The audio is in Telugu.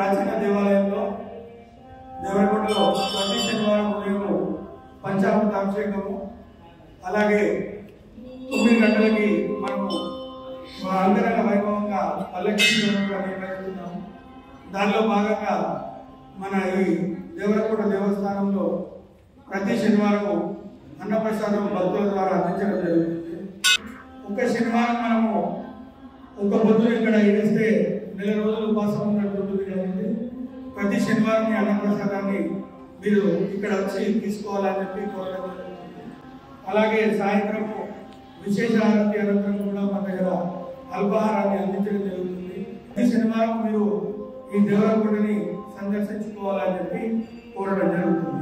ప్రాచీన దేవాలయంలో దేవరకొండలో ప్రతి శనివారం ఉదయం పంచామృతాభిషేకము, అలాగే 9 గంటలకి మనము అంగరంగ వైభవంగా పల్లకి నిర్వహిస్తున్నాము. దానిలో భాగంగా మన ఈ దేవరకొండ దేవస్థానంలో ప్రతి శనివారం అన్నప్రసాదం భక్తుల ద్వారా అందించడం జరుగుతుంది. ఒక శనివారం మనము ఒక పొద్దున ఇక్కడ ఇస్తే నెల రోజులు ఉపాసం ఉన్నట్టు ఉంటుంది కాబట్టి ప్రతి శనివారం ఈ అన్నప్రసాదాన్ని మీరు ఇక్కడ వచ్చి తీసుకోవాలని చెప్పి కోరడం జరుగుతుంది. అలాగే సాయంత్రము విశేష ఆరతి అనంతరం కూడా మన దగ్గర అల్పాహారాన్ని అందించడం జరుగుతుంది. ప్రతి శనివారం మీరు ఈ దేవరకొండని సందర్శించుకోవాలని చెప్పి కోరడం జరుగుతుంది.